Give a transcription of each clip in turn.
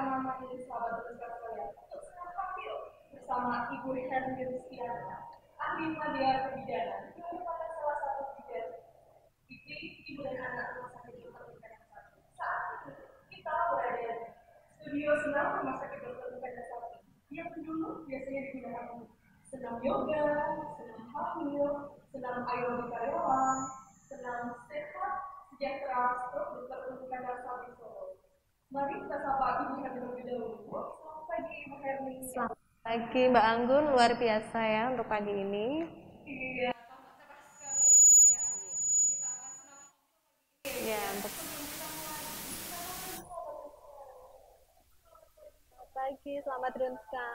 nama ini sahabat teruskan sekalian. Untuk sekarang tampil bersama Ibu Herni Rizkiana, ahli media kebidanan, yang merupakan salah satu bidan ibu dan anak rumah sakit Dr. Iskandar Sarti. Saat ini kita berada di studio senam rumah sakit Dr. Iskandar Sarti, yang dulu biasanya digunakan untuk senam yoga, senam hamil, senam aerobik karyawan, senam sehat sejahtera stroke Dr. Iskandar Sarti Solo. Mari kita sapa Ibu Herni terlebih dahulu. Selamat pagi Ibu Herni. Selamat pagi Mbak Anggun, luar biasa ya untuk pagi ini. Iya. Ya, untuk selamat pagi, selamat Rinska.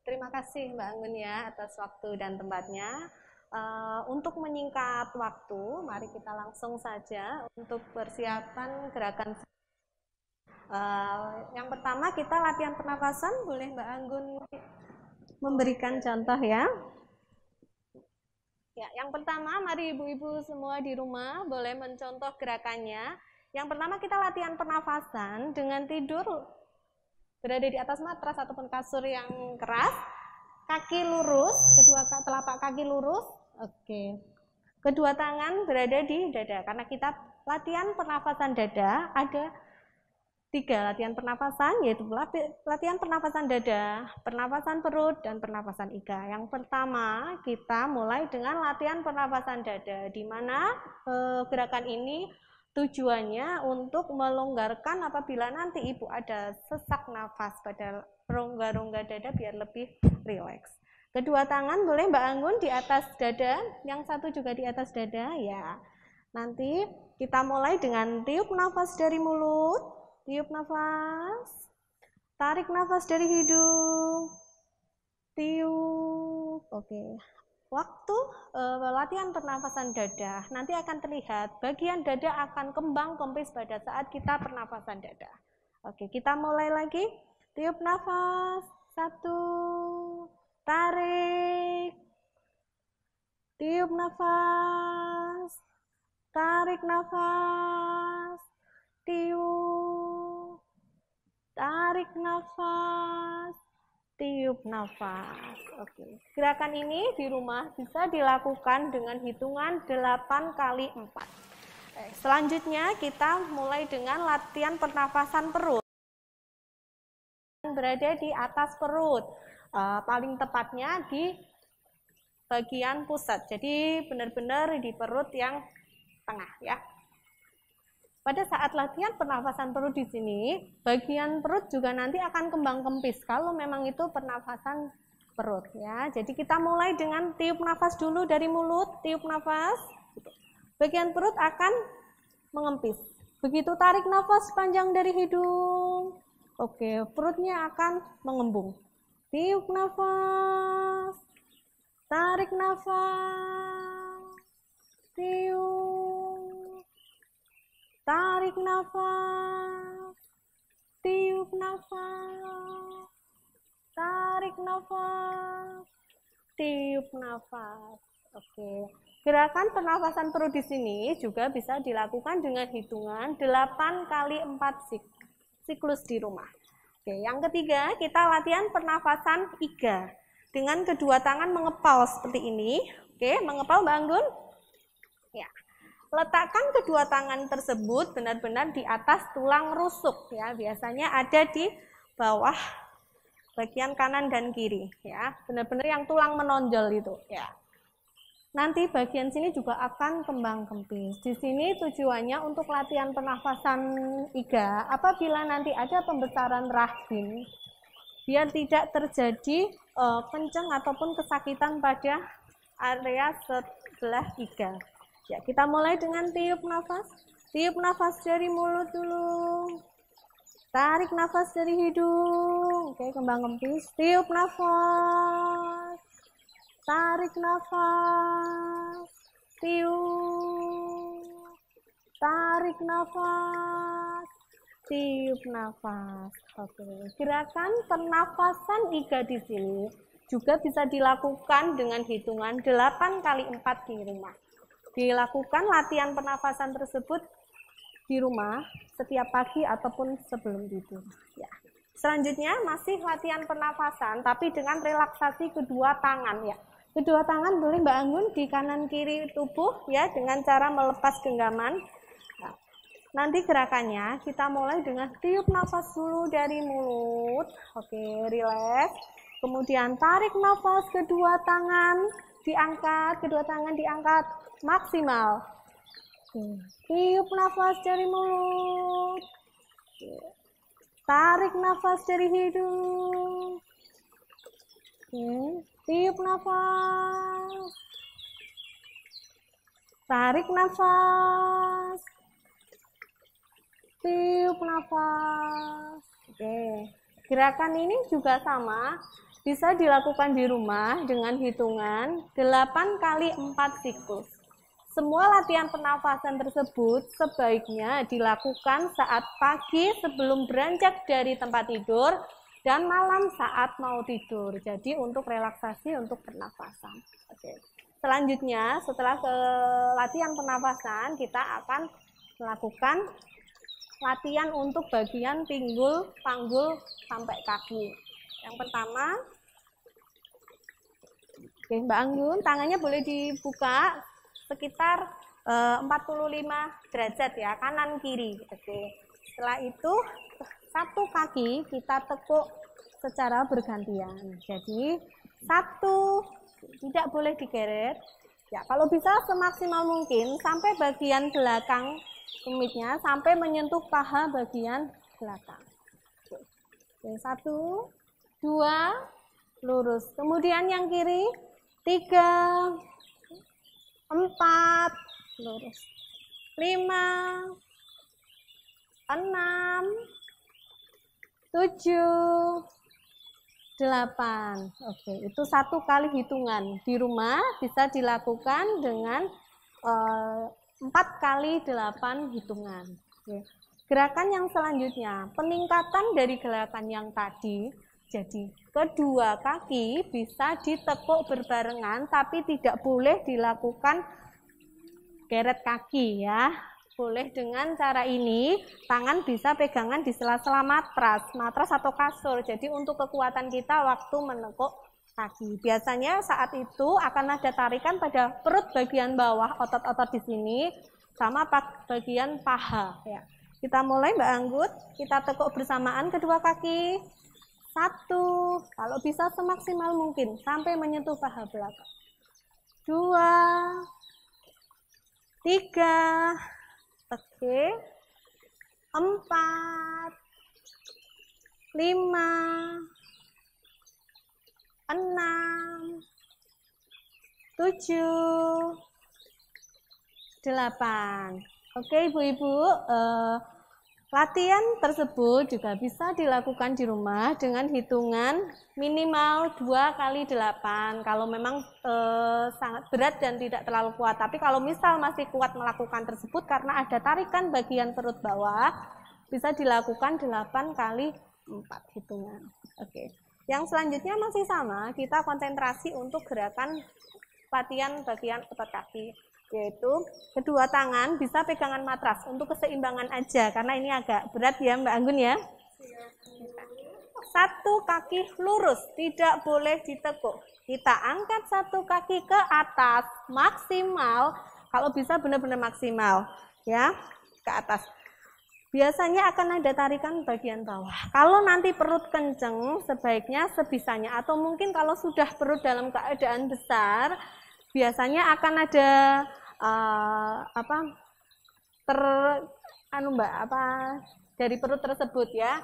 Terima kasih Mbak Anggun ya atas waktu dan tempatnya. Untuk menyingkat waktu, mari kita langsung saja untuk persiapan gerakan. Yang pertama kita latihan pernapasan, boleh Mbak Anggun memberikan contoh ya. Ya, yang pertama mari ibu-ibu semua di rumah boleh mencontoh gerakannya. Yang pertama kita latihan pernafasan dengan tidur berada di atas matras ataupun kasur yang keras, kaki lurus, kedua telapak kaki lurus, oke. Kedua tangan berada di dada, karena kita latihan pernafasan dada, ada 3 latihan pernafasan, yaitu latihan pernafasan dada, pernafasan perut, dan pernafasan iga. Yang pertama, kita mulai dengan latihan pernafasan dada, di mana gerakan ini tujuannya untuk melonggarkan apabila nanti ibu ada sesak nafas pada rongga-rongga dada biar lebih rileks. Kedua tangan boleh Mbak Anggun di atas dada, yang satu juga di atas dada ya. Nanti kita mulai dengan tiup nafas dari mulut, tiup nafas, tarik nafas dari hidung, tiup, oke. Waktu latihan pernafasan dada, nanti akan terlihat bagian dada akan kembang kempis pada saat kita pernafasan dada. Oke, kita mulai lagi. Tiup nafas, 1, tarik, tiup nafas, tarik nafas, tiup, tarik nafas, tiup nafas. Oke. Gerakan ini di rumah bisa dilakukan dengan hitungan 8 kali 4. Selanjutnya kita mulai dengan latihan pernafasan perut. Berada di atas perut, paling tepatnya di bagian pusat. Jadi benar-benar di perut yang tengah ya. Pada saat latihan pernafasan perut di sini, bagian perut juga nanti akan kembang kempis kalau memang itu pernafasan perut ya. Jadi kita mulai dengan tiup nafas dulu dari mulut, tiup nafas. Bagian perut akan mengempis. Begitu tarik nafas panjang dari hidung. Oke, perutnya akan mengembung. Tiup nafas. Tarik nafas. Tiup. Tarik nafas, tiup nafas, tarik nafas, tiup nafas. Oke. Gerakan pernafasan perut di sini juga bisa dilakukan dengan hitungan 8 kali 4 siklus di rumah. Oke, yang ketiga kita latihan pernafasan iga dengan kedua tangan mengepal seperti ini. Oke, mengepal Mbak Anggun. Ya. Letakkan kedua tangan tersebut benar-benar di atas tulang rusuk ya, biasanya ada di bawah bagian kanan dan kiri ya, benar-benar yang tulang menonjol itu ya. Nanti bagian sini juga akan kembang kempis. Di sini tujuannya untuk latihan pernafasan iga apabila nanti ada pembesaran rahim biar tidak terjadi kencang ataupun kesakitan pada area sebelah iga. Ya, kita mulai dengan tiup nafas. Tiup nafas dari mulut dulu. Tarik nafas dari hidung. Oke, kembang kempis. Tiup nafas. Tarik nafas. Tiup. Tarik nafas. Tiup nafas. Oke, gerakan pernafasan IGA di sini juga bisa dilakukan dengan hitungan 8 kali 4 di rumah. Dilakukan latihan pernafasan tersebut di rumah setiap pagi ataupun sebelum tidur. Ya. Selanjutnya masih latihan pernafasan tapi dengan relaksasi kedua tangan ya. Kedua tangan boleh Mbak Anggun di kanan kiri tubuh ya dengan cara melepas genggaman. Nah, nanti gerakannya kita mulai dengan tiup nafas dulu dari mulut. Oke, relax. Kemudian tarik nafas kedua tangan diangkat, kedua tangan diangkat maksimal. Tiup nafas dari mulut. Tarik nafas dari hidung. Tiup nafas. Tarik nafas. Tiup nafas. Oke. Gerakan ini juga sama, bisa dilakukan di rumah dengan hitungan 8 kali 4 siklus. Semua latihan pernafasan tersebut sebaiknya dilakukan saat pagi sebelum beranjak dari tempat tidur dan malam saat mau tidur. Jadi untuk relaksasi, untuk pernafasan. Oke. Selanjutnya setelah latihan pernafasan kita akan melakukan latihan untuk bagian pinggul, panggul sampai kaki. Yang pertama, oke, Mbak Anggun, tangannya boleh dibuka sekitar 45 derajat ya, kanan kiri. Oke. Setelah itu satu kaki kita tekuk secara bergantian. Jadi satu, tidak boleh digeret. Ya, kalau bisa semaksimal mungkin sampai bagian belakang tumitnya sampai menyentuh paha bagian belakang. Oke, 1, 2, lurus. Kemudian yang kiri 3, 4, lurus. 5, 6, 7, 8. Oke, itu satu kali hitungan. Di rumah bisa dilakukan dengan 4 kali 8 hitungan. Oke. Gerakan yang selanjutnya, peningkatan dari gerakan yang tadi. Jadi kedua kaki bisa ditekuk berbarengan tapi tidak boleh dilakukan geret kaki ya. Boleh dengan cara ini, tangan bisa pegangan di sela-sela matras atau kasur. Jadi untuk kekuatan kita waktu menekuk kaki. Biasanya saat itu akan ada tarikan pada perut bagian bawah, otot-otot di sini sama bagian paha ya. Kita mulai Mbak Anggut, kita tekuk bersamaan kedua kaki. 1, kalau bisa semaksimal mungkin sampai menyentuh paha belakang. 2, 3, oke. 4, 5, 6, 7, 8. Oke Ibu-ibu, latihan tersebut juga bisa dilakukan di rumah dengan hitungan minimal 2 kali 8 kalau memang sangat berat dan tidak terlalu kuat. Tapi kalau misal masih kuat melakukan tersebut karena ada tarikan bagian perut bawah, bisa dilakukan 8 kali 4 hitungan. Oke. Yang selanjutnya masih sama, kita konsentrasi untuk gerakan latihan bagian otot kaki, yaitu kedua tangan bisa pegangan matras untuk keseimbangan aja karena ini agak berat ya Mbak Anggun ya. Satu kaki lurus, tidak boleh ditekuk. Kita angkat satu kaki ke atas maksimal, kalau bisa benar-benar maksimal ya, ke atas. Biasanya akan ada tarikan bagian bawah. Kalau nanti perut kenceng, sebaiknya sebisanya atau mungkin kalau sudah perut dalam keadaan besar, biasanya akan ada dari perut tersebut ya.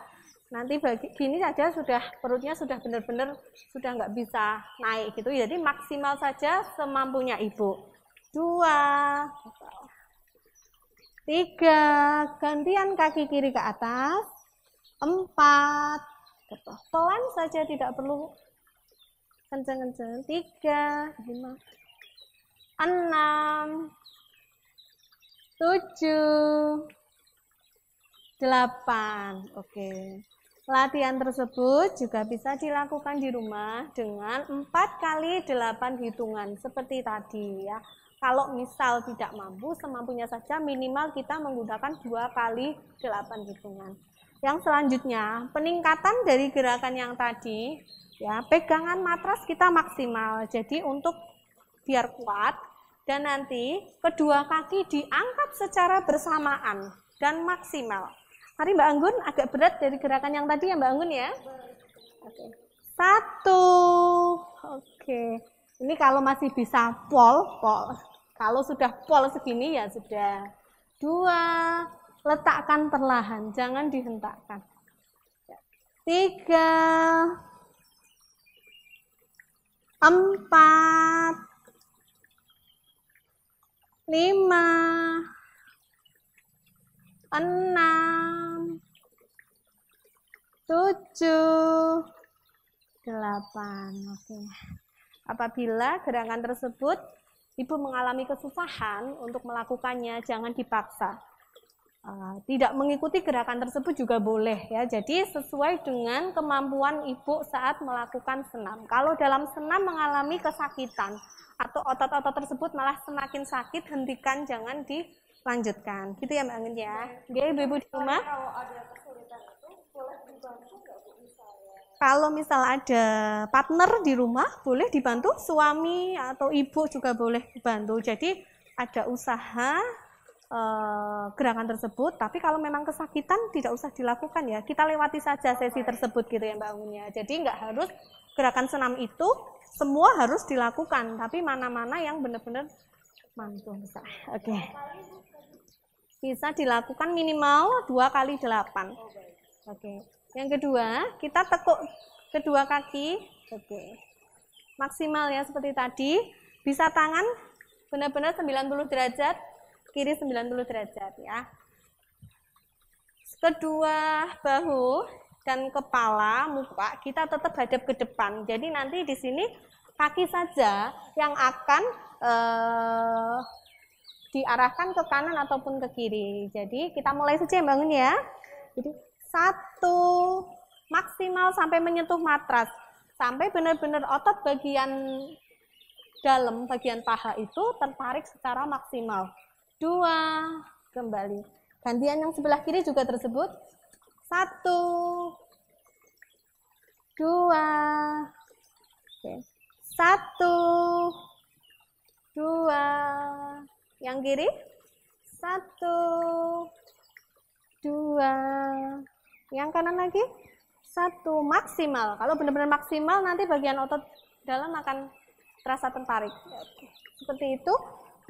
Nanti gini saja sudah perutnya sudah benar-benar sudah nggak bisa naik gitu. Jadi maksimal saja semampunya ibu. 2, 3, gantian kaki kiri ke atas. 4, pelan saja, tidak perlu kenceng-kenceng. 3, 5, 6, 7, 8. Oke. Latihan tersebut juga bisa dilakukan di rumah dengan 4 kali 8 hitungan seperti tadi ya. Kalau misal tidak mampu, semampunya saja minimal kita menggunakan 2 kali 8 hitungan. Yang selanjutnya, peningkatan dari gerakan yang tadi, ya, pegangan matras kita maksimal. Jadi untuk biar kuat dan nanti kedua kaki diangkat secara bersamaan dan maksimal. Mari Mbak Anggun, agak berat dari gerakan yang tadi ya Mbak Anggun ya. Oke. 1. Oke. Ini kalau masih bisa pol. Kalau sudah pol segini ya sudah. 2, letakkan perlahan, jangan dihentakkan. 3, 4, 5, 6, 7, 8. Oke. Apabila gerakan tersebut Ibu mengalami kesusahan untuk melakukannya, jangan dipaksa. Tidak mengikuti gerakan tersebut juga boleh ya. Jadi sesuai dengan kemampuan Ibu saat melakukan senam. Kalau dalam senam mengalami kesakitan atau otot-otot tersebut malah semakin sakit, hentikan, jangan dilanjutkan. Gitu ya Mbak Anggun ya. Oke, Ibu di rumah. Kalau ada kesulitan itu boleh dibantu nggak Bu misalnya? Kalau misal ada partner di rumah, boleh dibantu, suami atau ibu juga boleh dibantu. Jadi ada usaha gerakan tersebut, tapi kalau memang kesakitan tidak usah dilakukan ya. Kita lewati saja sesi tersebut gitu ya Mbak Anggunnya. Jadi nggak harus gerakan senam itu semua harus dilakukan, tapi mana-mana yang benar-benar mampu bisa. Oke. Bisa dilakukan minimal 2 kali 8. Oke. Yang kedua, kita tekuk kedua kaki. Oke. Maksimal ya seperti tadi. Bisa tangan benar-benar 90 derajat, kiri 90 derajat ya. Kedua bahu dan kepala, muka kita tetap hadap ke depan. Jadi nanti di sini kaki saja yang akan diarahkan ke kanan ataupun ke kiri. Jadi kita mulai saja bangun ya. Jadi 1, maksimal sampai menyentuh matras, sampai benar-benar otot bagian dalam, bagian paha itu tertarik secara maksimal. 2, kembali. Gantian yang sebelah kiri juga tersebut. 1, 2, oke. 1, 2, yang kiri. 1, 2, yang kanan lagi. 1, maksimal. Kalau benar-benar maksimal nanti bagian otot dalam akan terasa tertarik. Oke. Seperti itu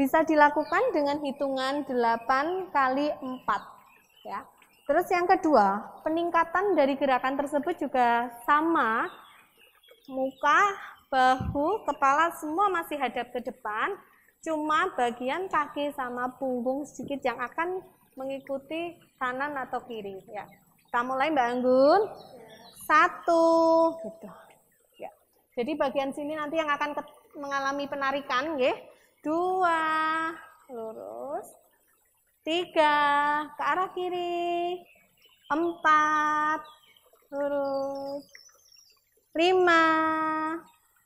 bisa dilakukan dengan hitungan 8 kali 4 ya. Terus yang kedua, peningkatan dari gerakan tersebut juga sama. Muka, bahu, kepala semua masih hadap ke depan. Cuma bagian kaki sama punggung sedikit yang akan mengikuti kanan atau kiri ya. Kita mulai Mbak Anggun. 1 gitu. Ya. Jadi bagian sini nanti yang akan mengalami penarikan nggih. 2, lurus. 3, ke arah kiri. 4, lurus. 5.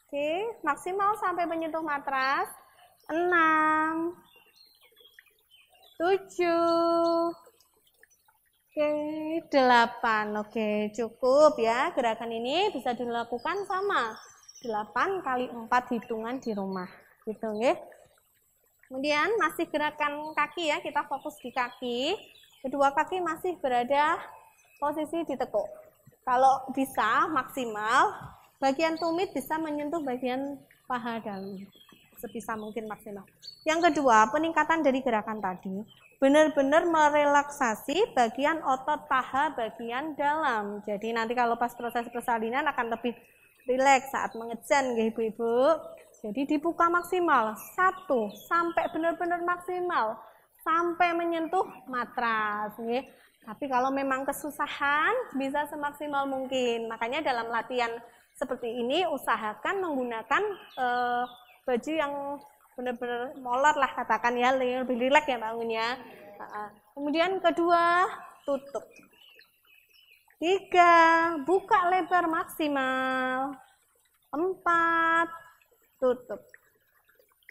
Oke, maksimal sampai menyentuh matras. 6, 7, oke, 8. Oke, cukup ya. Gerakan ini bisa dilakukan sama 8 kali 4 hitungan di rumah. Gitu nggih. Kemudian masih gerakan kaki ya, kita fokus di kaki. Kedua kaki masih berada posisi ditekuk. Kalau bisa maksimal, bagian tumit bisa menyentuh bagian paha dalam. Sebisa mungkin maksimal. Yang kedua, peningkatan dari gerakan tadi benar-benar merelaksasi bagian otot paha bagian dalam. Jadi nanti kalau pas proses persalinan akan lebih rileks saat mengejan nggih Ibu-ibu. Jadi dibuka maksimal 1 sampai benar-benar maksimal sampai menyentuh matras nggih. Tapi kalau memang kesusahan, bisa semaksimal mungkin. Makanya dalam latihan seperti ini, usahakan menggunakan baju yang benar-benar molor lah, katakan ya, lebih rileks ya bangunnya. Kemudian kedua, tutup. 3, buka lebar maksimal. 4, tutup.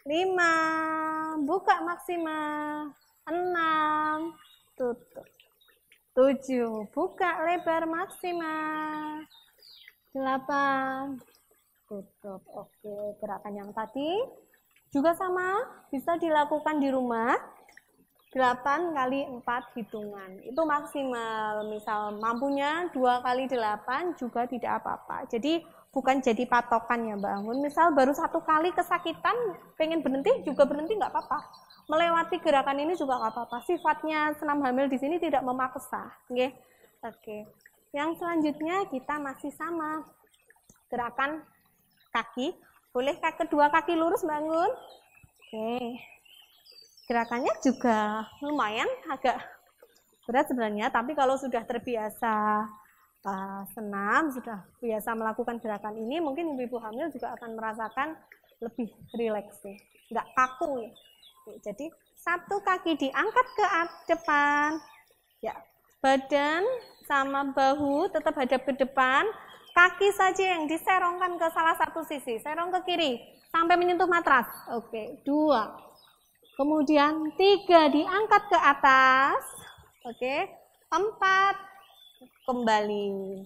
5, buka maksimal. 6, tutup. 7, buka lebar maksimal. 8, tutup. Oke, gerakan yang tadi juga sama, bisa dilakukan di rumah. 8 kali 4 hitungan, itu maksimal. Misal mampunya 2 kali 8 juga tidak apa-apa. Jadi bukan jadi patokan ya Mbak Anggun. Misal baru 1 kali kesakitan, pengen berhenti juga berhenti, nggak apa-apa. Melewati gerakan ini juga nggak apa-apa. Sifatnya senam hamil di sini tidak memaksa. Oke. Yang selanjutnya kita masih sama. Gerakan kaki. Boleh kedua kaki lurus Mbak Anggun? Oke. Gerakannya juga lumayan agak berat sebenarnya, tapi kalau sudah terbiasa senam, sudah biasa melakukan gerakan ini, mungkin ibu-ibu hamil juga akan merasakan lebih rileks sih, nggak kaku ya. Jadi 1 kaki diangkat ke depan, ya, badan sama bahu tetap hadap ke depan, kaki saja yang diserongkan ke salah satu sisi, serong ke kiri sampai menyentuh matras. Oke, 2, kemudian 3 diangkat ke atas, oke, 4 kembali.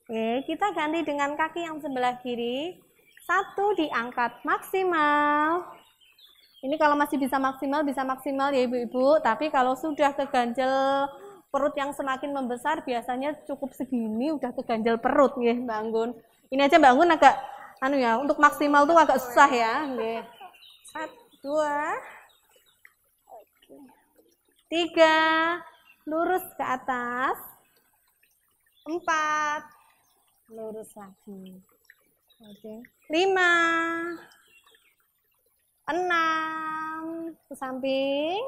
Oke, kita ganti dengan kaki yang sebelah kiri, 1 diangkat maksimal. Ini kalau masih bisa maksimal ya ibu-ibu, tapi kalau sudah keganjel perut yang semakin membesar, biasanya cukup segini udah keganjel perut ya Mbak Anggun. Ini aja Mbak Anggun agak untuk maksimal tuh agak susah ya. 1, 2, 3, lurus ke atas. 4, lurus lagi. Oke. 5, 6, ke samping.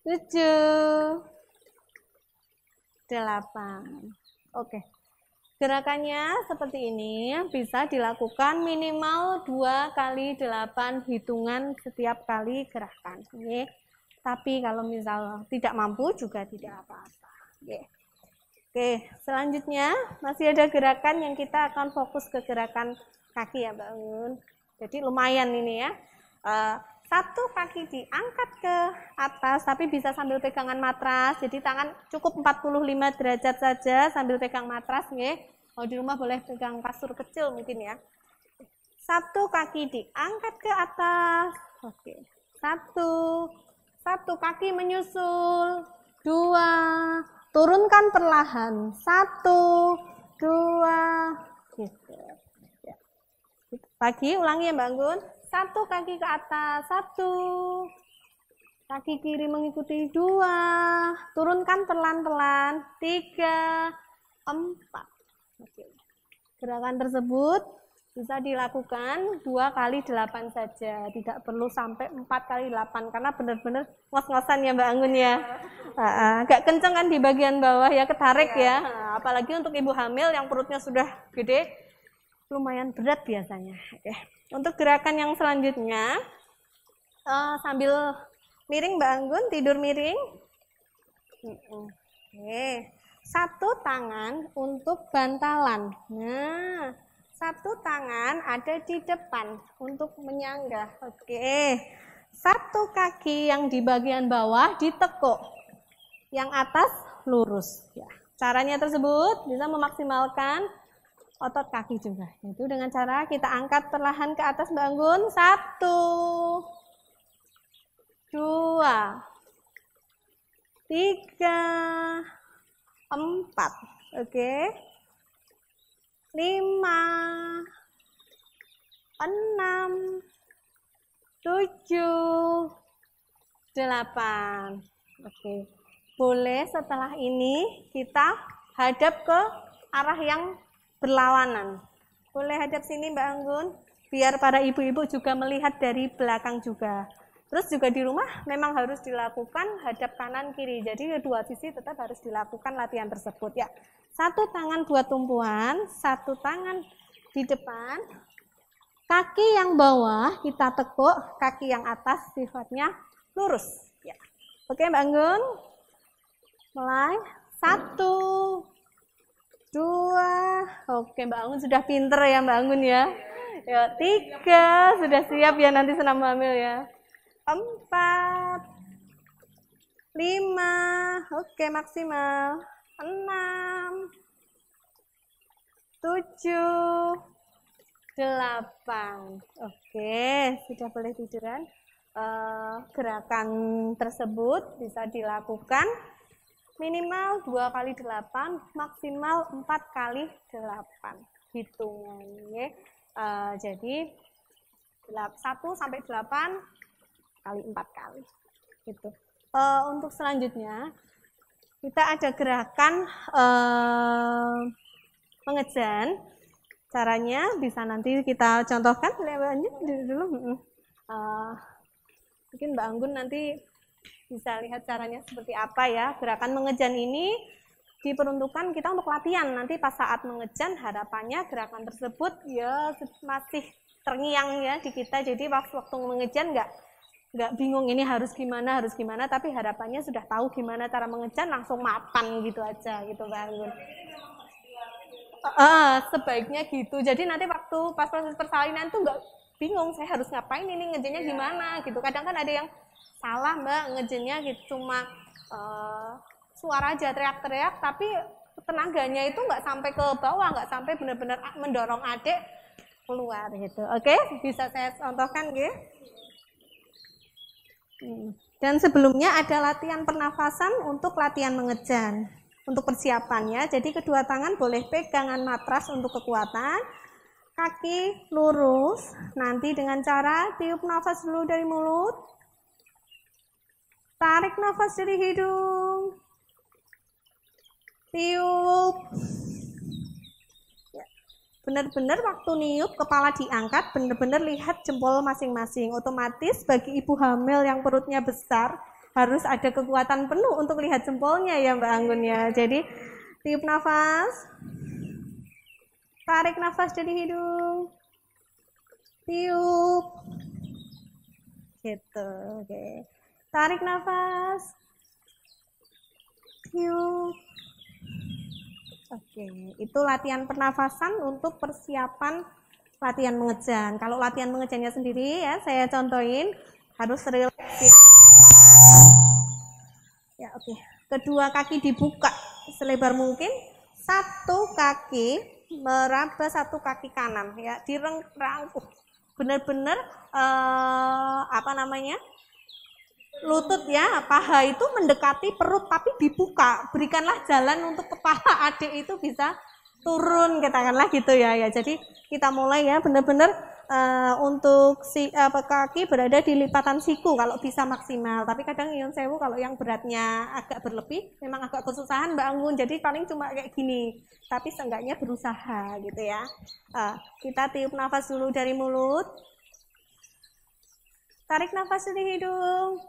7, 8. Oke. Gerakannya seperti ini, bisa dilakukan minimal 2 kali 8 hitungan setiap kali gerakan. Oke. Tapi kalau misal tidak mampu juga tidak apa-apa. Oke, selanjutnya masih ada gerakan yang kita akan fokus ke gerakan kaki ya Mbak Anggun. Jadi lumayan ini ya. 1 kaki diangkat ke atas, tapi bisa sambil pegangan matras. Jadi tangan cukup 45 derajat saja sambil pegang matras. Kalau di rumah boleh pegang kasur kecil mungkin ya. 1 kaki diangkat ke atas. Oke. 1 kaki menyusul. 2, turunkan perlahan. 1, 2, gitu. Lagi ulangi ya Mbak Anggun. 1 kaki ke atas, 1 kaki kiri mengikuti, 2, turunkan pelan-pelan, 3, 4. Oke. Gerakan tersebut bisa dilakukan 2 kali 8 saja, tidak perlu sampai 4 kali 8 karena benar-benar ngos-ngosan ya Mbak Anggun ya. Agak kenceng kan di bagian bawah ya, ketarik ya. Apalagi untuk ibu hamil yang perutnya sudah gede, lumayan berat biasanya. Oke. Untuk gerakan yang selanjutnya, sambil miring Mbak Anggun, tidur miring. Oke. 1 tangan untuk bantalan. Nah, 1 tangan ada di depan untuk menyanggah. Oke. 1 kaki yang di bagian bawah ditekuk. Yang atas lurus. Ya. Caranya tersebut bisa memaksimalkan otot kaki juga. Itu dengan cara kita angkat perlahan ke atas Mbak Anggun. 1, 2, 3, 4. Oke. 5, 6, 7, 8. Oke. Boleh setelah ini kita hadap ke arah yang berlawanan. Boleh hadap sini Mbak Anggun, biar para ibu-ibu juga melihat dari belakang juga. Terus juga di rumah memang harus dilakukan hadap kanan kiri. Jadi kedua sisi tetap harus dilakukan latihan tersebut ya. Satu tangan buat tumpuan, satu tangan di depan. Kaki yang bawah kita tekuk, kaki yang atas sifatnya lurus ya. Oke Mbak Anggun. Mulai. 1 2. Oke Mbak Anggun sudah pinter ya Mbak Anggun ya. Ya, 3 sudah siap ya nanti senam hamil ya. 4 5. Oke maksimal. 6 7 8. Oke, sudah boleh tiduran. Gerakan tersebut bisa dilakukan minimal 2 kali 8, maksimal 4 kali 8 hitungannya. Jadi 1 sampai 8 kali 4 kali gitu. Untuk selanjutnya kita ada gerakan mengejan. Caranya bisa nanti kita contohkan dulu. Mungkin Mbak Anggun nanti bisa lihat caranya seperti apa ya. Gerakan mengejan ini diperuntukkan kita untuk latihan. Nanti pas saat mengejan harapannya gerakan tersebut ya masih terngiang ya di kita. Jadi waktu mengejan nggak bingung ini harus gimana, tapi harapannya sudah tahu gimana cara mengejan, langsung mapan gitu aja gitu Mbak Anggun. Sebaiknya gitu. Jadi nanti waktu pas proses persalinan tuh nggak bingung saya harus ngapain ini ngejennya gimana gitu. Kadang kan ada yang salah Mbak ngejennya gitu, cuma suara aja teriak-teriak tapi tenaganya itu nggak sampai ke bawah, nggak sampai benar-benar mendorong adik keluar gitu. Oke, bisa saya contohkan gitu. Dan sebelumnya ada latihan pernafasan untuk latihan mengejan. Untuk persiapannya, jadi kedua tangan boleh pegangan matras untuk kekuatan, kaki lurus, nanti dengan cara tiup nafas dulu dari mulut, tarik nafas dari hidung, tiup, benar-benar waktu niup kepala diangkat, benar-benar lihat jempol masing-masing. Otomatis bagi ibu hamil yang perutnya besar, harus ada kekuatan penuh untuk lihat jempolnya ya Mbak Anggun ya. Jadi tiup nafas, tarik nafas dari hidung, tiup, gitu. Oke. Tarik nafas, tiup. Oke, itu latihan pernafasan untuk persiapan latihan mengejan. Kalau latihan mengejannya sendiri ya, saya contohin harus rileks. Ya, oke. Kedua kaki dibuka selebar mungkin, satu kaki meraba satu kaki kanan ya, dirangkup. Benar-benar lutut ya, paha itu mendekati perut tapi dibuka. Berikanlah jalan untuk kepala adik itu bisa turun, katakanlah gitu ya. Ya, jadi kita mulai ya benar-benar untuk kaki berada di lipatan siku kalau bisa maksimal. Tapi kadang nyuwun sewu kalau yang beratnya agak berlebih, memang agak kesusahan Mbak Anggun. Jadi paling cuma kayak gini. Tapi seenggaknya berusaha gitu ya. Kita tiup nafas dulu dari mulut. Tarik nafas dari hidung.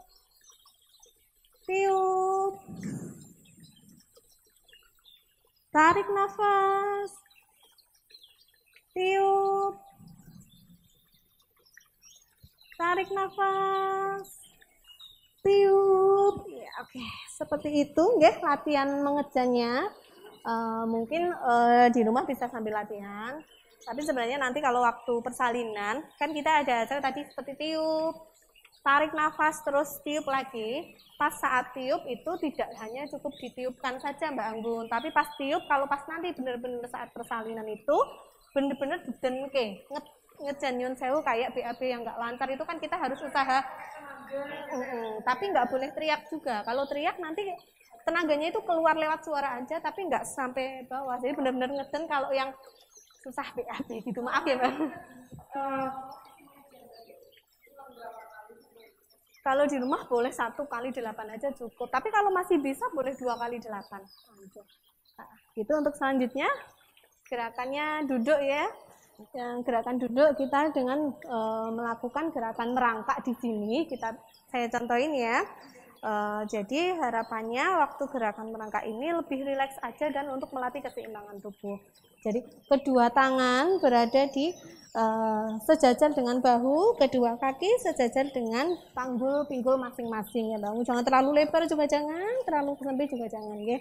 Tiup. Tarik nafas. Tiup. Tarik nafas, tiup. Ya, oke, seperti itu ya latihan mengejannya. Mungkin di rumah bisa sambil latihan. Tapi sebenarnya nanti kalau waktu persalinan kan kita ada acara tadi seperti tiup, tarik nafas terus tiup lagi. Pas saat tiup itu tidak hanya cukup ditiupkan saja Mbak Anggun, tapi pas tiup kalau pas nanti benar-benar saat persalinan itu benar-benar didenke ngejan nyun sewu kayak BAB yang nggak lancar itu kan kita harus usaha, tapi nggak boleh teriak juga. Kalau teriak nanti tenaganya itu keluar lewat suara aja tapi nggak sampai bawah. Jadi benar-benar ngeden kalau yang susah BAB gitu, maaf ya Mbak. Kalau di rumah boleh 1 kali 8 aja cukup, tapi kalau masih bisa boleh 2 kali 8. Nah, gitu. Untuk selanjutnya gerakannya duduk ya. Yang gerakan duduk kita dengan melakukan gerakan merangkak di sini. Saya contohin ya. Jadi harapannya waktu gerakan merangkak ini lebih rileks aja dan untuk melatih keseimbangan tubuh. Jadi kedua tangan berada di sejajar dengan bahu, kedua kaki sejajar dengan panggul pinggul masing-masing ya Bang. Jangan terlalu lebar juga jangan, terlalu sempit juga jangan ya.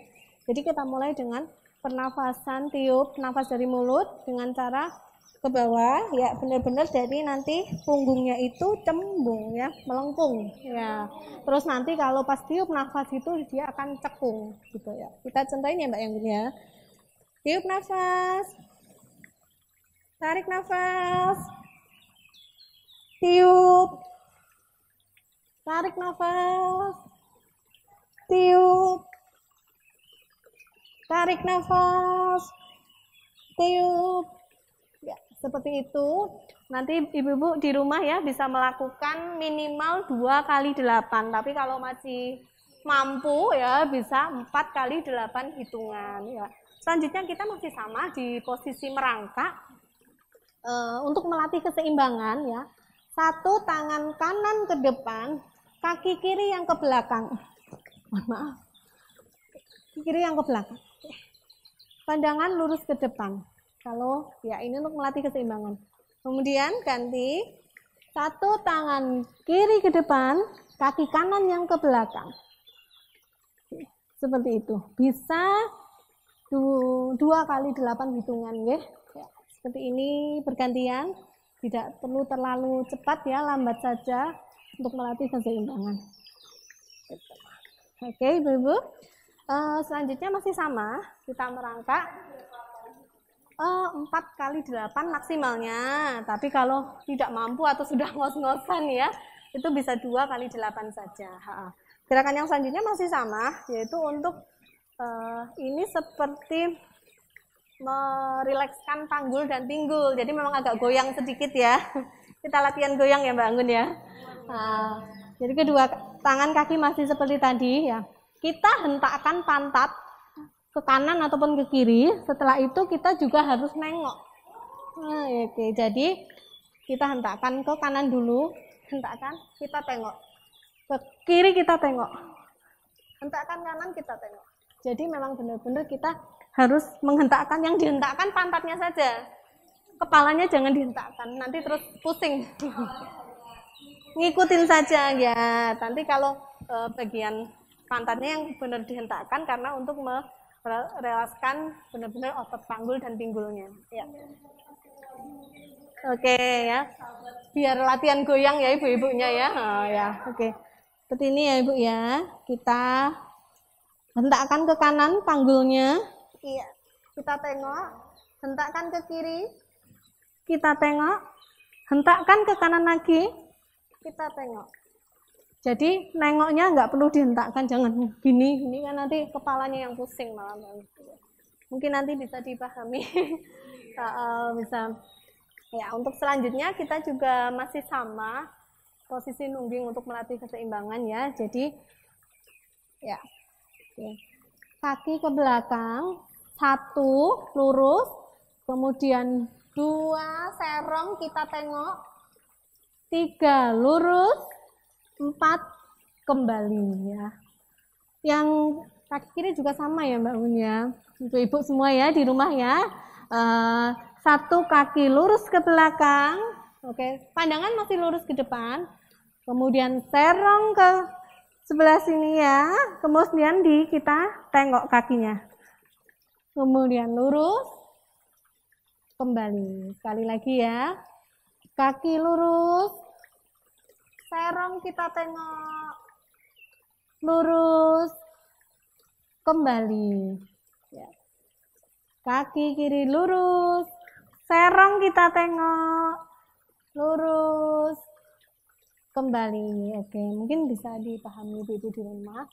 Jadi kita mulai dengan pernafasan tiup nafas dari mulut dengan cara ke bawah ya, benar-benar dari nanti punggungnya itu cembung ya, melengkung ya. Terus nanti kalau pas tiup nafas itu dia akan cekung gitu ya. Kita contohin ya Mbak yang ini ya. Tiup nafas. Tarik nafas. Tiup. Tarik nafas. Tiup. Tarik nafas. Tiup. Ya, seperti itu. Nanti ibu-ibu di rumah ya bisa melakukan minimal 2 kali 8. Tapi kalau masih mampu ya bisa 4 kali 8 hitungan ya. Selanjutnya kita masih sama di posisi merangkak. Untuk melatih keseimbangan ya. Satu tangan kanan ke depan, kaki kiri yang ke belakang. Mohon maaf. Kaki kiri yang ke belakang. Pandangan lurus ke depan. Kalau ya ini untuk melatih keseimbangan. Kemudian ganti satu tangan kiri ke depan, kaki kanan yang ke belakang. Seperti itu. Bisa 2 kali 8 hitungan ya. Seperti ini bergantian. Tidak perlu terlalu cepat ya, lambat saja untuk melatih keseimbangan. Oke, Ibu-ibu. Selanjutnya masih sama, kita merangkak 4 kali 8 maksimalnya. Tapi kalau tidak mampu atau sudah ngos-ngosan ya, itu bisa 2 kali 8 saja. Gerakan yang selanjutnya masih sama, yaitu untuk ini seperti merilekskan panggul dan pinggul. Jadi memang agak goyang sedikit ya. Kita latihan goyang ya Mbak Anggun ya. Jadi kedua tangan kaki masih seperti tadi ya. Kita hentakkan pantat ke kanan ataupun ke kiri. Setelah itu kita juga harus nengok. Oke. Jadi kita hentakkan ke kanan dulu. Hentakkan, kita tengok. Ke kiri kita tengok. Hentakkan kanan, kita tengok. Jadi memang benar-benar kita harus menghentakkan, yang dihentakkan pantatnya saja. Kepalanya jangan dihentakkan, nanti terus pusing. Ngikutin saja ya. Nanti kalau bagian pantatnya yang benar dihentakkan karena untuk merelaskan benar-benar otot panggul dan pinggulnya. Ya. Oke ya. Biar latihan goyang ya ibu-ibunya ya. Ya, oke. Seperti ini ya Ibu ya. Kita hentakkan ke kanan panggulnya. Iya. Kita tengok. Hentakkan ke kiri. Kita tengok. Hentakkan ke kanan lagi. Kita tengok. Jadi nengoknya nggak perlu dihentakkan, jangan gini kan nanti kepalanya yang pusing malah. Mungkin nanti bisa dipahami. Bisa. Ya, untuk selanjutnya kita juga masih sama posisi nungging untuk melatih keseimbangan ya. Jadi ya. Kaki ke belakang, 1 lurus, kemudian 2 serong kita tengok, 3 lurus, 4 kembali ya. Yang kaki kiri juga sama ya Mbak Un ya. Ibu-ibu semua ya di rumah ya. 1 kaki lurus ke belakang. Oke, pandangan masih lurus ke depan. Kemudian serong ke sebelah sini ya. Kemudian kita tengok kakinya. Kemudian lurus. Kembali. Sekali lagi ya. Kaki lurus. Serong kita tengok, lurus, kembali. Ya. Kaki kiri lurus, serong kita tengok, lurus, kembali. Oke, mungkin bisa dipahami ibu-ibu di rumah.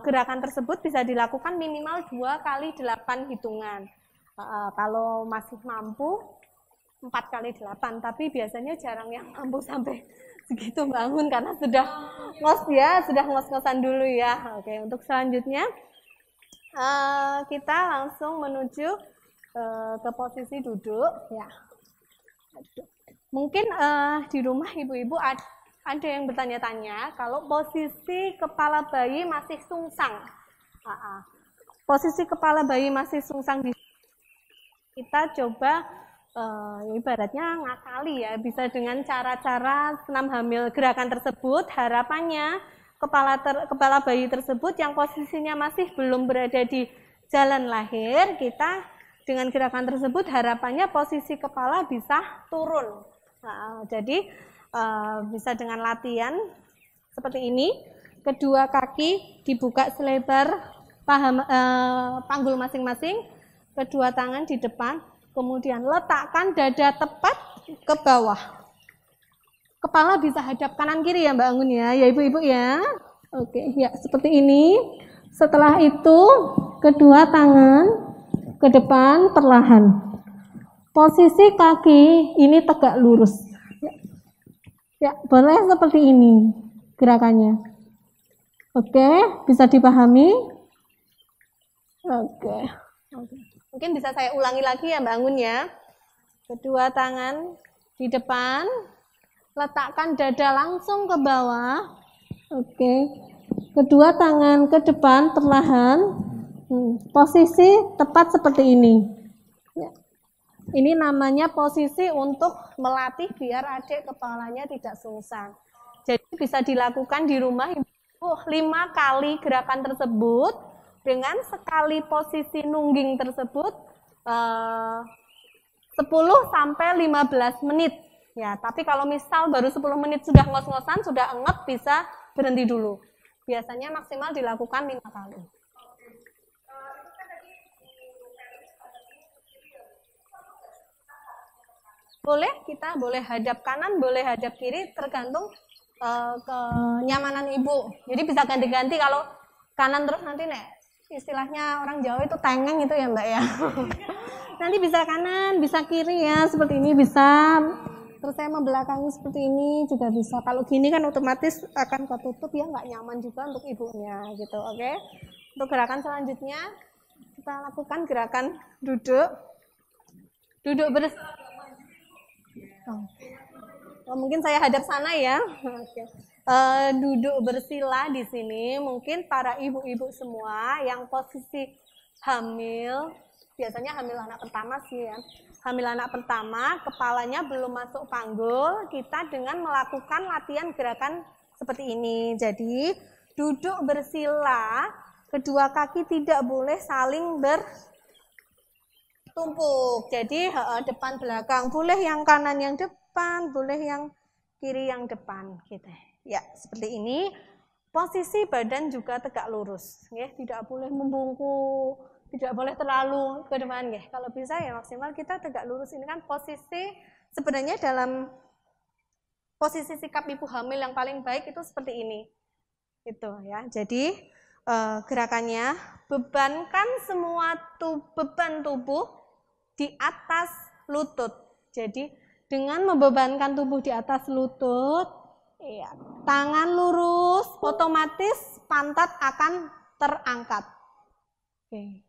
Gerakan tersebut bisa dilakukan minimal 2 kali 8 hitungan. Kalau masih mampu 4 kali 8, tapi biasanya jarang yang mampu sampai segitu bangun karena sudah ngos-ngosan dulu ya. Oke, untuk selanjutnya kita langsung menuju ke posisi duduk ya. Mungkin di rumah ibu-ibu ada yang bertanya-tanya kalau posisi kepala bayi masih sungsang. Posisi kepala bayi masih sungsang, kita coba ibaratnya ngakali ya, bisa dengan cara-cara senam hamil. Gerakan tersebut harapannya kepala bayi tersebut yang posisinya masih belum berada di jalan lahir, kita dengan gerakan tersebut harapannya posisi kepala bisa turun. Jadi bisa dengan latihan seperti ini, kedua kaki dibuka selebar panggul masing-masing, kedua tangan di depan, kemudian letakkan dada tepat ke bawah. Kepala bisa hadap kanan kiri ya Mbak Anggun ya, ya ibu-ibu ya. Oke, ya seperti ini. Setelah itu kedua tangan ke depan perlahan. Posisi kaki ini tegak lurus. Ya, boleh seperti ini gerakannya. Oke, bisa dipahami? Oke. Mungkin bisa saya ulangi lagi ya Mbak Anggun ya. Kedua tangan di depan, letakkan dada langsung ke bawah. Oke. Kedua tangan ke depan perlahan. Posisi tepat seperti ini. Ya. Ini namanya posisi untuk melatih biar adik kepalanya tidak sungsang. Jadi bisa dilakukan di rumah 5 kali gerakan tersebut dengan sekali posisi nungging tersebut 10 sampai 15 menit. Ya, tapi kalau misal baru 10 menit sudah ngos-ngosan, sudah engep, bisa berhenti dulu. Biasanya maksimal dilakukan 5 kali. Boleh, kita boleh hadap kanan, boleh hadap kiri, tergantung kenyamanan ibu. Jadi bisa ganti-ganti, kalau kanan terus nanti istilahnya orang Jawa itu tengeng itu ya Mbak ya. Nanti bisa kanan, bisa kiri ya, seperti ini bisa. Terus saya membelakangi seperti ini juga bisa. Kalau gini kan otomatis akan ketutup ya, nggak nyaman juga untuk ibunya gitu. Oke. Untuk gerakan selanjutnya kita lakukan gerakan duduk. Duduk mungkin saya hadap sana ya. Oke. Duduk bersila di sini. Mungkin para ibu-ibu semua yang posisi hamil, biasanya hamil anak pertama sih ya. Hamil anak pertama, kepalanya belum masuk panggul, kita dengan melakukan latihan gerakan seperti ini. Jadi duduk bersila, kedua kaki tidak boleh saling bertumpuk. Jadi depan belakang, boleh yang kanan yang depan, boleh yang kiri yang depan gitu. Ya, seperti ini. Posisi badan juga tegak lurus, ya, tidak boleh membungkuk, tidak boleh terlalu ke depan, ya. Kalau bisa ya maksimal kita tegak lurus. Ini kan posisi sebenarnya dalam posisi sikap ibu hamil yang paling baik itu seperti ini. Itu ya. Jadi gerakannya bebankan semua beban tubuh di atas lutut. Jadi dengan membebankan tubuh di atas lutut, ya, tangan lurus, otomatis pantat akan terangkat. Oke.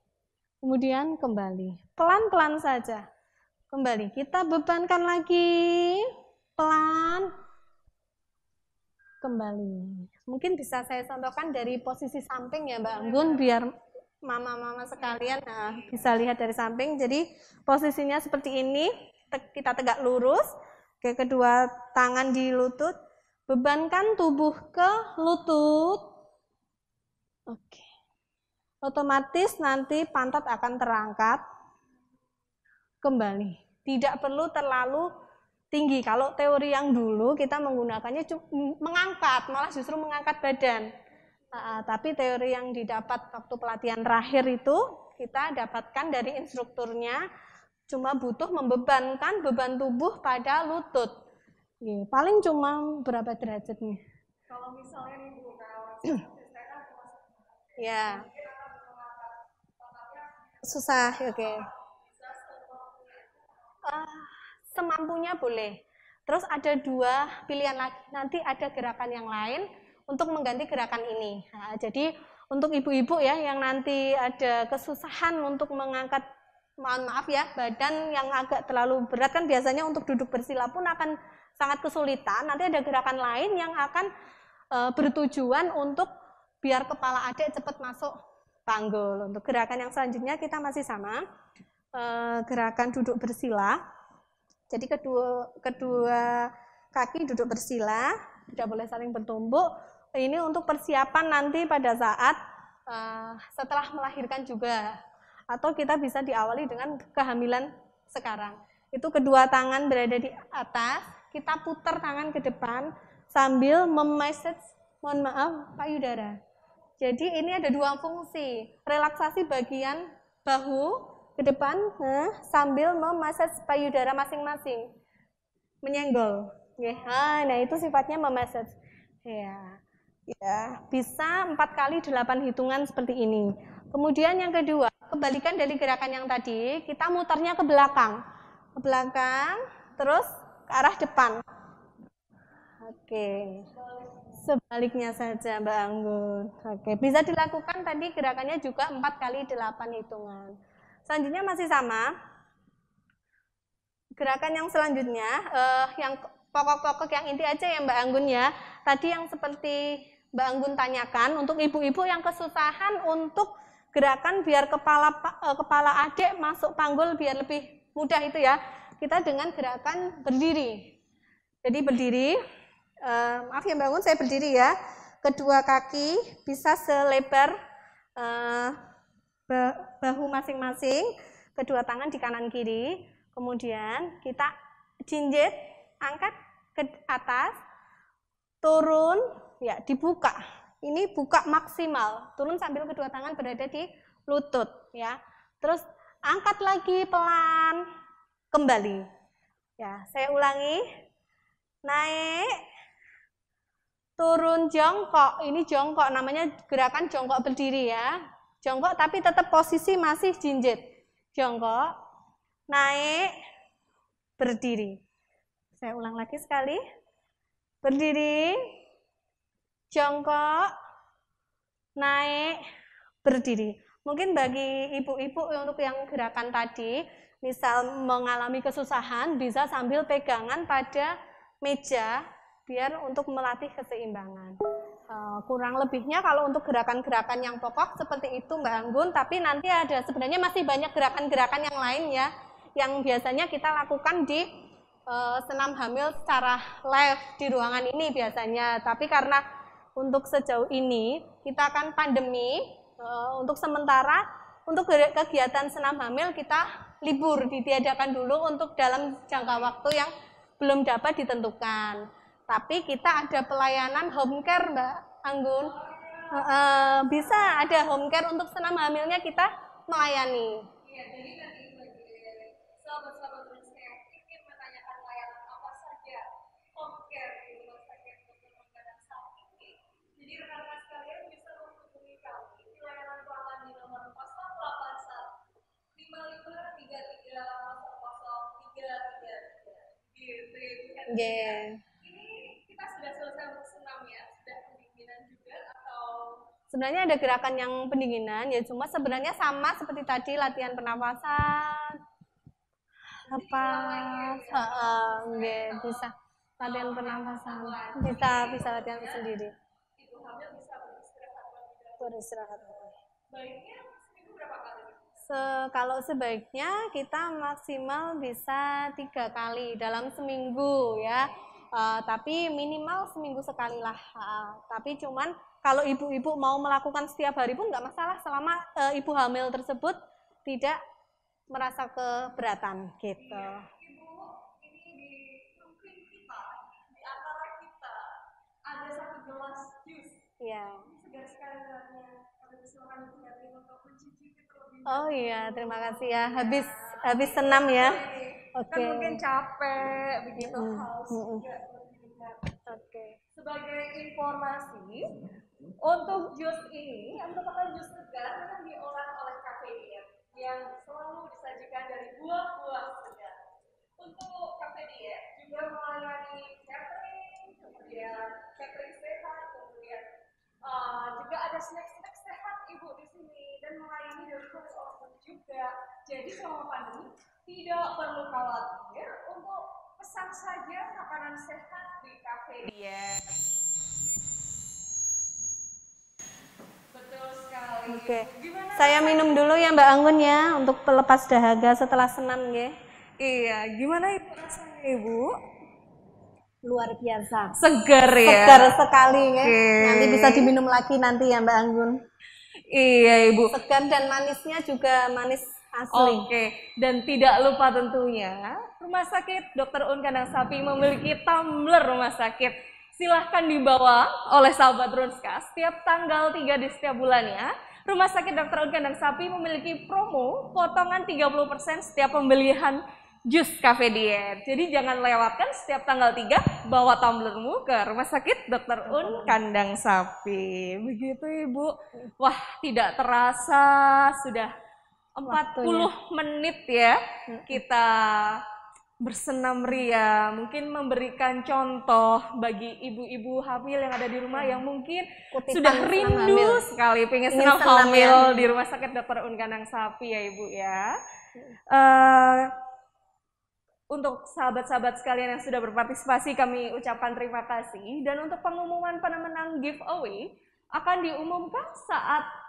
Kemudian kembali, pelan-pelan saja. Kembali, kita bebankan lagi, pelan. Kembali. Mungkin bisa saya contohkan dari posisi samping ya Mbak Anggun, biar mama-mama sekalian bisa lihat dari samping. Jadi posisinya seperti ini, kita tegak lurus, kedua tangan di lutut, bebankan tubuh ke lutut. Oke. Otomatis nanti pantat akan terangkat. Kembali. Tidak perlu terlalu tinggi. Kalau teori yang dulu kita menggunakannya mengangkat, malah justru mengangkat badan. Tapi teori yang didapat waktu pelatihan terakhir itu kita dapatkan dari instrukturnya cuma butuh membebankan beban tubuh pada lutut. Paling cuma berapa derajat nih? Kalau misalnya nih Bu, ya susah, oke. Semampunya boleh. Terus ada 2 pilihan lagi, nanti ada gerakan yang lain untuk mengganti gerakan ini. Jadi untuk ibu-ibu ya yang nanti ada kesusahan untuk mengangkat mohon maaf ya, badan yang agak terlalu berat kan biasanya untuk duduk bersila pun akan sangat kesulitan. Nanti ada gerakan lain yang akan bertujuan untuk biar kepala adik cepat masuk panggul. Untuk gerakan yang selanjutnya kita masih sama, gerakan duduk bersila. Jadi kedua kaki duduk bersila, tidak boleh saling bertumbuk. Ini untuk persiapan nanti pada saat setelah melahirkan juga, atau kita bisa diawali dengan kehamilan sekarang. Itu kedua tangan berada di atas, kita putar tangan ke depan sambil memassage, mohon maaf, payudara. Jadi ini ada dua fungsi, relaksasi bagian bahu ke depan sambil memassage payudara masing-masing, menyenggol. Nah itu sifatnya memassage. Ya, bisa 4 kali 8 hitungan seperti ini. Kemudian yang kedua, kebalikan dari gerakan yang tadi, kita mutarnya ke belakang, terus ke arah depan. Oke, sebaliknya saja Mbak Anggun. Oke, bisa dilakukan tadi gerakannya juga 4 kali 8 hitungan. Selanjutnya masih sama. Gerakan yang selanjutnya, yang pokok-pokok yang inti aja ya Mbak Anggun ya. Tadi yang seperti Mbak Anggun tanyakan, untuk ibu-ibu yang kesusahan untuk gerakan biar kepala adik masuk panggul biar lebih mudah itu ya, kita dengan gerakan berdiri. Jadi berdiri, maaf ya Mbak Anggun, saya berdiri ya. Kedua kaki bisa selebar bahu masing-masing, kedua tangan di kanan kiri. Kemudian kita jinjit, angkat ke atas, turun, ya dibuka. Ini buka maksimal, turun sambil kedua tangan berada di lutut, ya. Terus angkat lagi pelan, kembali. Ya, saya ulangi. Naik, turun jongkok. Ini jongkok, namanya gerakan jongkok berdiri ya. Jongkok tapi tetap posisi masih jinjit. Jongkok, naik, berdiri. Saya ulang lagi sekali. Berdiri, jongkok, naik, berdiri. Mungkin bagi ibu-ibu untuk yang gerakan tadi, misal mengalami kesusahan, bisa sambil pegangan pada meja, biar untuk melatih keseimbangan. Kurang lebihnya kalau untuk gerakan-gerakan yang pokok seperti itu Mbak Anggun, tapi nanti ada sebenarnya masih banyak gerakan-gerakan yang lain ya, yang biasanya kita lakukan di senam hamil secara live di ruangan ini biasanya. Tapi karena untuk sejauh ini kita kan pandemi, untuk sementara untuk kegiatan senam hamil kita libur, ditiadakan dulu untuk dalam jangka waktu yang belum dapat ditentukan. Tapi kita ada pelayanan home care Mbak Anggun, bisa ada home care untuk senam hamilnya kita melayani. Iya, jadi nanti bagi sahabat-sahabat Transcreative yang menanyakan layanan apa saja home care di rumah sakit untuk penanganan saat ini, jadi rekan-rekan sekalian bisa menghubungi kami di layanan pelanggan di nomor 081 5533 0033 gitu. Ini kita sudah selesai untuk senam ya, sudah pendinginan juga atau? Sebenarnya ada gerakan yang pendinginan ya, cuma sebenarnya sama seperti tadi, latihan pernapasan, lepas, bisa latihan pernapasan, bisa latihan sendiri. Ibu hamil bisa beristirahat. Baiknya seminggu berapa kali? Kalau sebaiknya kita maksimal bisa 3 kali dalam seminggu ya. Tapi minimal seminggu sekali lah. Tapi cuman kalau ibu-ibu mau melakukan setiap hari pun nggak masalah selama ibu hamil tersebut tidak merasa keberatan gitu. Iya, Ibu, ini di samping kita, di antara kita ada 1 gelas jus. Iya. Segar sekali rasanya. Kami silakan Ibu Hati untuk mencicipi terlebih dahulu. Oh iya, terima kasih ya. Habis senam ya. Oke. Kan mungkin capek begitu, haus juga. Oke. Sebagai informasi, untuk jus ini, yang merupakan jus segar akan diolah oleh Cafe Diet yang selalu disajikan dari buah-buah segar. Untuk Cafe Diet juga melayani catering, kemudian catering sehat, kemudian juga ada snack-snack sehat Ibu di sini dan melayani dari juga. Jadi selama pandemi, tidak perlu khawatir untuk pesan saja makanan sehat di Cafe Diet. Betul sekali. Oke. Gimana? Saya minum dulu ya Mbak Anggun ya untuk pelepas dahaga setelah senam ya. Iya, gimana Ibu rasanya Ibu? Luar biasa. Segar ya. Segar sekali ya. Oke. Nanti bisa diminum lagi nanti ya Mbak Anggun. Iya Ibu. Segar dan manisnya juga manis asli. Oke, dan tidak lupa tentunya Rumah Sakit Dr. Un Kandang Sapi memiliki tumbler rumah sakit. Silahkan dibawa oleh sahabat Drunska setiap tanggal 3 di setiap bulannya. Rumah Sakit Dr. Un Kandang Sapi memiliki promo potongan 30% setiap pembelian jus Cafe Diet. Jadi jangan lewatkan setiap tanggal 3 bawa tumblermu ke Rumah Sakit Dr. Un Kandang Sapi. Begitu Ibu. Wah, tidak terasa sudah 40 menit ya kita bersenam ria. Mungkin memberikan contoh bagi ibu-ibu hamil yang ada di rumah yang mungkin Kutipan sudah senam rindu hamil. sekali pengen Ingin senam senam hamil ya. di Rumah Sakit Dr. Un Kandang Sapi ya Ibu ya. Untuk sahabat-sahabat sekalian yang sudah berpartisipasi kami ucapkan terima kasih, dan untuk pengumuman pemenang giveaway akan diumumkan saat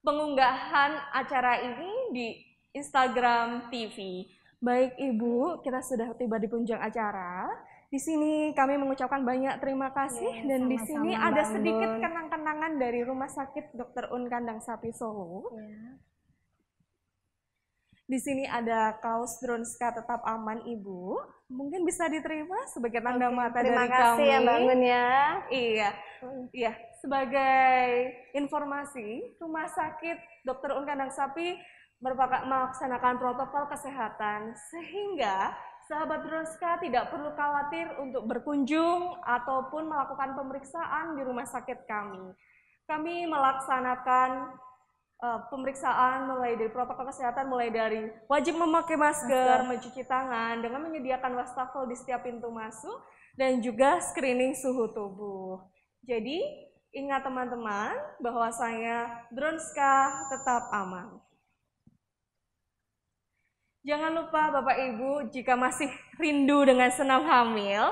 pengunggahan acara ini di Instagram TV. Baik Ibu, kita sudah tiba di penghujung acara. Di sini kami mengucapkan banyak terima kasih, dan di sini sama-sama, ada Mbak sedikit Anggun. kenang-kenangan dari Rumah Sakit Dr. Un Kandang Sapi Solo. Ya. Di sini ada kaos Drunska Tetap Aman Ibu. Mungkin bisa diterima sebagai tanda mata Terima dari kasih kami. ya Mbak Anggun ya. Iya. Iya, sebagai informasi, Rumah Sakit Dr. Un Kandang Sapi melaksanakan protokol kesehatan sehingga sahabat Drunska tidak perlu khawatir untuk berkunjung ataupun melakukan pemeriksaan di rumah sakit kami. Kami melaksanakan pemeriksaan mulai dari protokol kesehatan, mulai dari wajib memakai masker, mencuci tangan dengan menyediakan wastafel di setiap pintu masuk, dan juga screening suhu tubuh. Jadi ingat teman-teman bahwasanya Drunska tetap aman. Jangan lupa Bapak Ibu, jika masih rindu dengan senam hamil,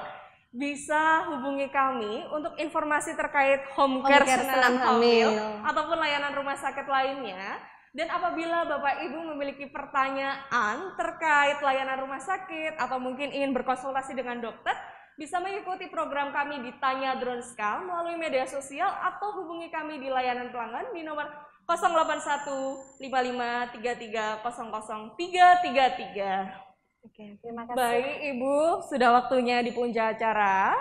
bisa hubungi kami untuk informasi terkait home care senam hamil ataupun layanan rumah sakit lainnya. Dan apabila Bapak Ibu memiliki pertanyaan terkait layanan rumah sakit atau mungkin ingin berkonsultasi dengan dokter, bisa mengikuti program kami di Tanya Drunska melalui media sosial atau hubungi kami di layanan pelanggan di nomor 0815533000333. Oke, terima kasih. Baik Ibu, sudah waktunya di puncak acara.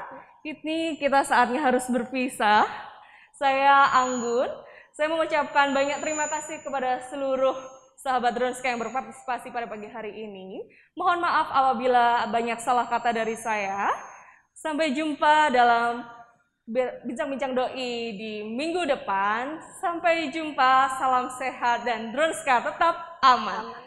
Ini kita saatnya harus berpisah. Saya Anggun. Saya mengucapkan banyak terima kasih kepada seluruh sahabat Drunska yang berpartisipasi pada pagi hari ini. Mohon maaf apabila banyak salah kata dari saya. Sampai jumpa dalam bincang-bincang doi di minggu depan. Sampai jumpa, salam sehat dan Drunska tetap aman.